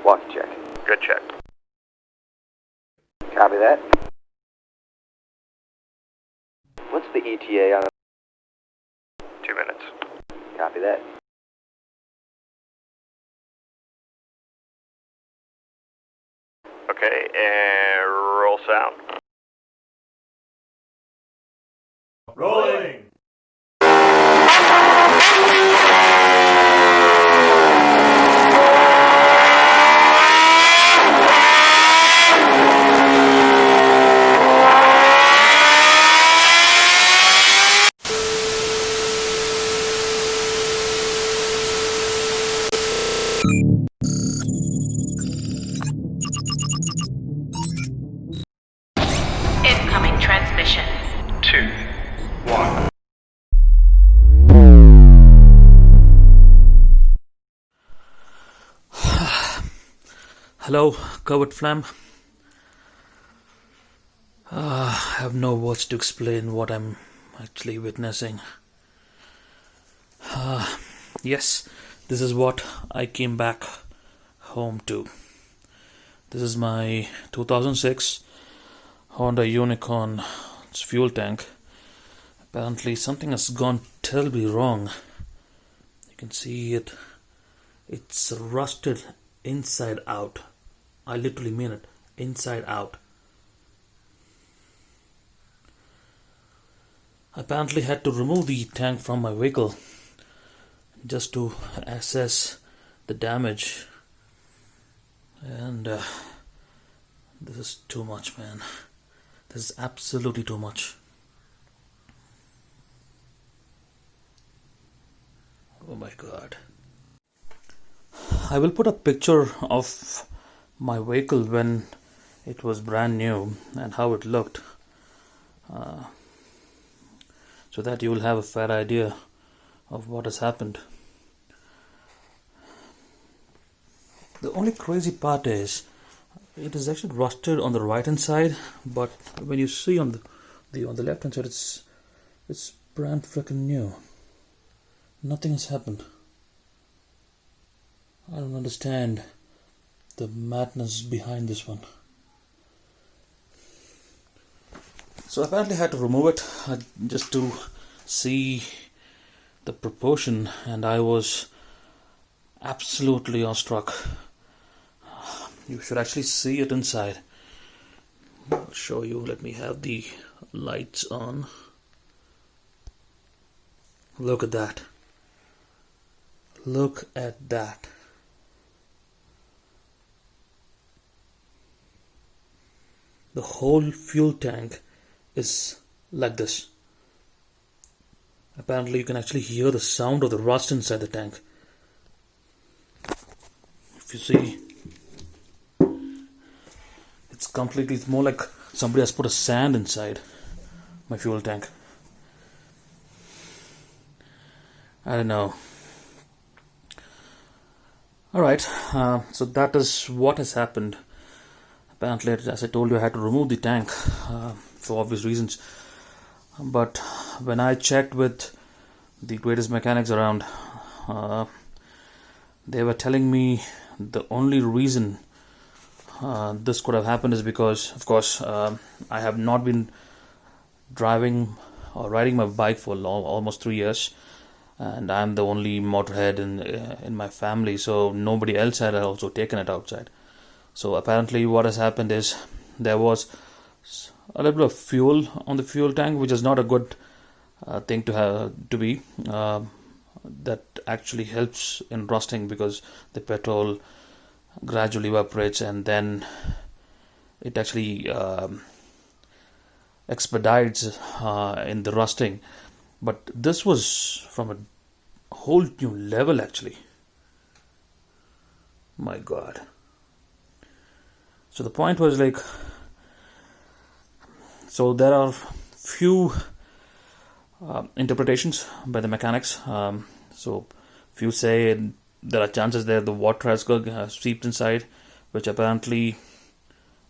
Walkie check. Good check. Copy that. What's the ETA on 2 minutes. Copy that. Okay, and roll sound. Rolling! Incoming transmission. 2, 1. Hello, Covered Flam. I have no words to explain what I'm actually witnessing. Yes, this is what I came back home to. This is my 2006 Honda Unicorn fuel tank. Apparently something has gone terribly wrong. You can see it. It's rusted inside out. I literally mean it. Inside out. I apparently had to remove the tank from my vehicle just to assess the damage. And this is too much, man. This is absolutely too much. Oh my god. I will put a picture of my vehicle when it was brand new and how it looked, so that you will have a fair idea of what has happened. The only crazy part is it is actually rusted on the right hand side, but when you see on the left hand side, it's brand freaking new. Nothing has happened. I don't understand the madness behind this one. So apparently I had to remove it just to see the proportion, and I was absolutely awestruck. You should actually see it inside. I'll show you. Let me have the lights on. Look at that. Look at that. The whole fuel tank is like this. Apparently you can actually hear the sound of the rust inside the tank. If you see, it's more like somebody has put a sand inside my fuel tank. I don't know. Alright, so that is what has happened. Apparently, as I told you, I had to remove the tank for obvious reasons. But when I checked with the greatest mechanics around, they were telling me the only reason this could have happened is because, of course, I have not been driving or riding my bike for almost 3 years, and I'm the only motorhead in my family, so nobody else had also taken it outside. So apparently what has happened is there was a little bit of fuel on the fuel tank, which is not a good thing to be. That actually helps in rusting because the petrol gradually evaporates and then it actually expedites in the rusting. But this was from a whole new level actually. My god. So the point was like, so there are few interpretations by the mechanics. So few say there are chances there the water has seeped inside, which apparently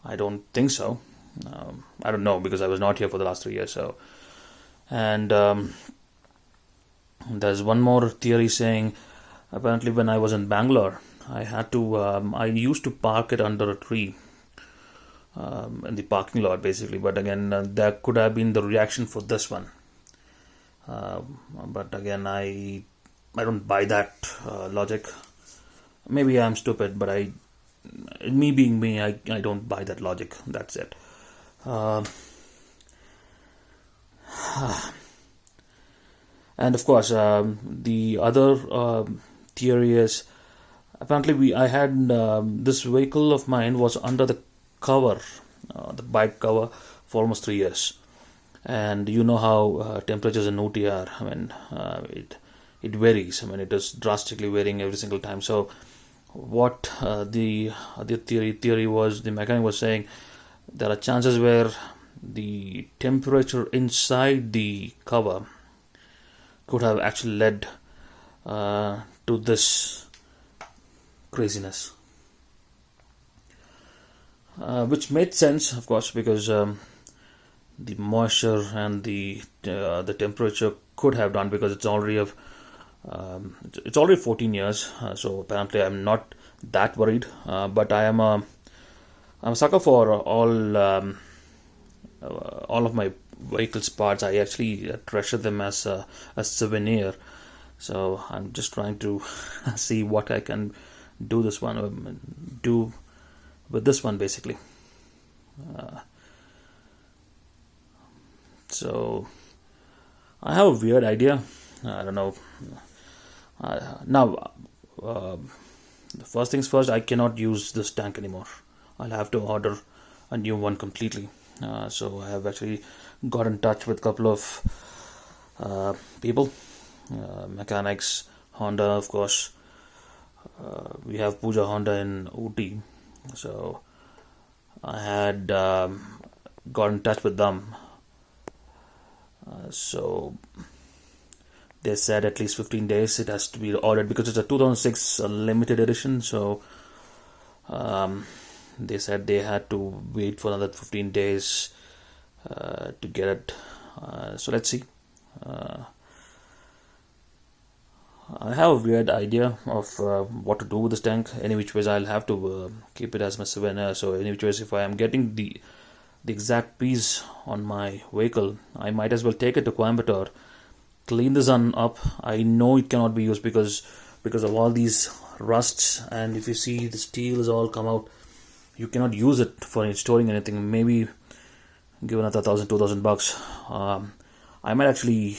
I don't think so. I don't know because I was not here for the last 3 years. So, and there's one more theory saying apparently when I was in Bangalore, I had to. I used to park it under a tree in the parking lot, basically. But again, that could have been the reaction for this one. But again, I don't buy that logic. Maybe I'm stupid, but me being me, I don't buy that logic. That's it. And of course, the other theory is apparently I had this vehicle of mine was under the cover, the bike cover, for almost 3 years. And you know how temperatures in Ooty are. I mean, it varies. I mean, it is drastically varying every single time. So, what the theory was, the mechanic was saying, there are chances where the temperature inside the cover could have actually led to this craziness, which made sense, of course, because the moisture and the temperature could have done, because it's already 14 years. So apparently, I'm not that worried. But I'm a sucker for all of my vehicle's parts. I actually treasure them as a souvenir. So I'm just trying to see what I can do with this one, basically. So I have a weird idea. I don't know. Now, first things first, I cannot use this tank anymore. I'll have to order a new one completely. So I have actually got in touch with a couple of people, mechanics, Honda, of course. We have Pooja Honda in Ooty. So I had got in touch with them. So they said at least 15 days it has to be ordered, because it's a 2006 limited edition. So they said they had to wait for another 15 days to get it. So let's see. I have a weird idea of what to do with this tank. Any which ways, I'll have to keep it as my souvenir. So any which ways, if I am getting the exact piece on my vehicle, I might as well take it to Coimbatore, clean this one up. I know it cannot be used because of all these rusts, and if you see the steel is all come out, you cannot use it for storing anything. Maybe give another $1,000-2,000. I might actually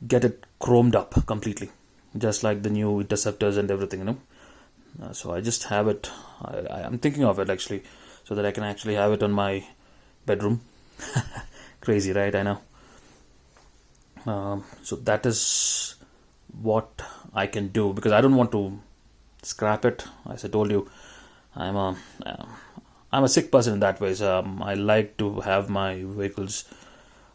get it chromed up completely, just like the new Interceptors and everything, so I just have it. I'm thinking of it actually, so that I can actually have it on my bedroom. Crazy, right? I know. So that is what I can do, because I don't want to scrap it. As I told you, I'm a sick person in that way. So I like to have my vehicles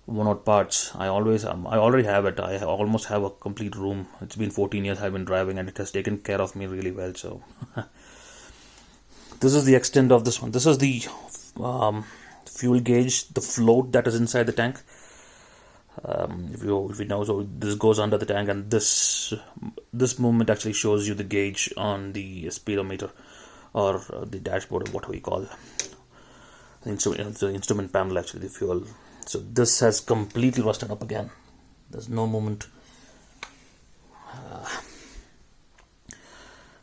worn-out parts. I already have it. I almost have a complete room. It's been 14 years I've been driving, and it has taken care of me really well. So this is the extent of this one. This is the fuel gauge, the float that is inside the tank. If you know, so this goes under the tank, and this movement actually shows you the gauge on the speedometer, or the dashboard, or what we call the instrument panel, actually, the fuel. So this has completely rusted up again. There's no movement.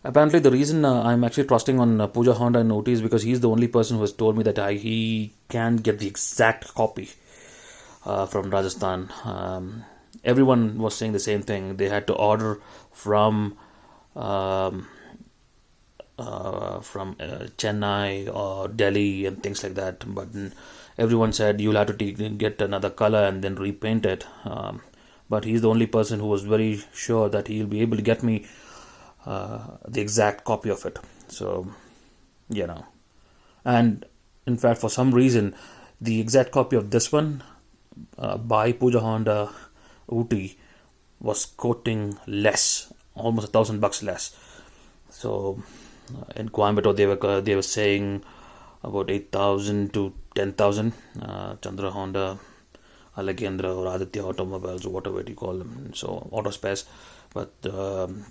Apparently, the reason I'm actually trusting on Pooja Honda and Ooty is because he's the only person who has told me that he can get the exact copy from Rajasthan. Everyone was saying the same thing. They had to order from Chennai or Delhi and things like that. But everyone said you'll have to get another color and then repaint it. But he's the only person who was very sure that he'll be able to get me the exact copy of it. So, and in fact, for some reason, the exact copy of this one by Pooja Honda Ooty was quoting less, almost $1,000 less. So in Coimbatore, they were saying about 8,000 to 10,000. Chandra Honda, Allegendra, or Aditya Automobiles, or whatever you call them. So auto spares, but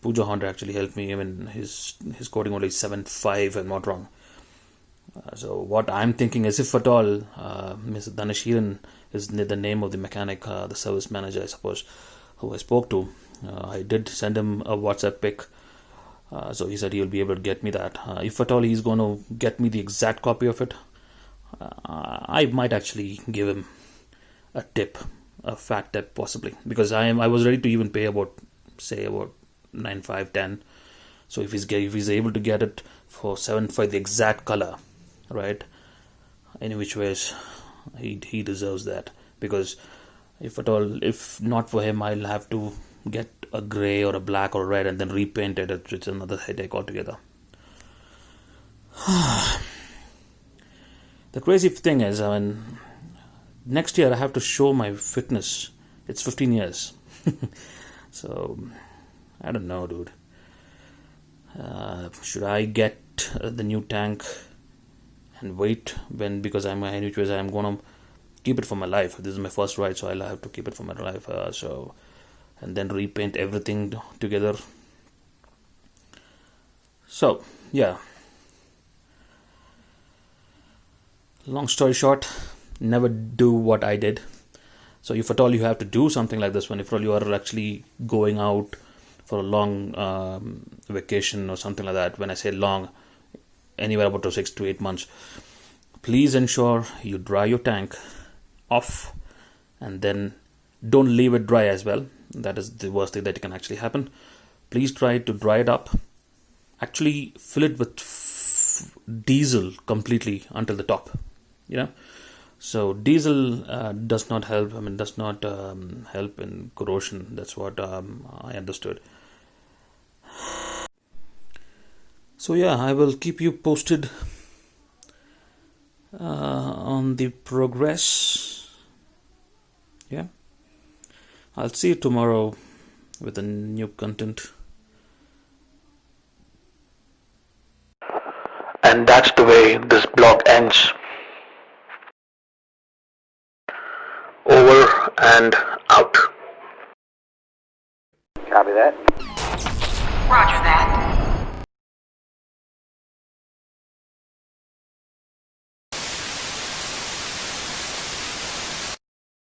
Pooja Honda actually helped me. I mean, his coding only 7.5, I'm not wrong. So what I'm thinking is, if at all, Mr. Dhanesh Hiran is the name of the mechanic, the service manager, I suppose, who I spoke to. I did send him a WhatsApp pic. So he said he'll be able to get me that. If at all he's going to get me the exact copy of it, I might actually give him a tip, a fat tip possibly, because I was ready to even pay about 9, 5, 10. So if he's able to get it for 7.5, the exact color, right? Any which ways, he deserves that, because if not for him, I'll have to get a grey or a black or a red and then repaint it, which is another headache altogether. The crazy thing is, I mean, next year I have to show my fitness. It's 15 years. So, I don't know, dude. Should I get the new tank and wait because I'm gonna keep it for my life. This is my first ride, so I'll have to keep it for my life. And then repaint everything together. So, yeah. Long story short, never do what I did. So if at all you have to do something like this, when if at all you are actually going out for a long vacation or something like that, when I say long, anywhere about 6 to 8 months, please ensure you dry your tank off, and then don't leave it dry as well. That is the worst thing that can actually happen. Please try to dry it up. Actually fill it with diesel completely until the top. So diesel does not help. Does not help in corrosion. That's what I understood. So yeah, I will keep you posted on the progress. Yeah, I'll see you tomorrow with a new content. And that's the way this blog ends. Over and out. Copy that.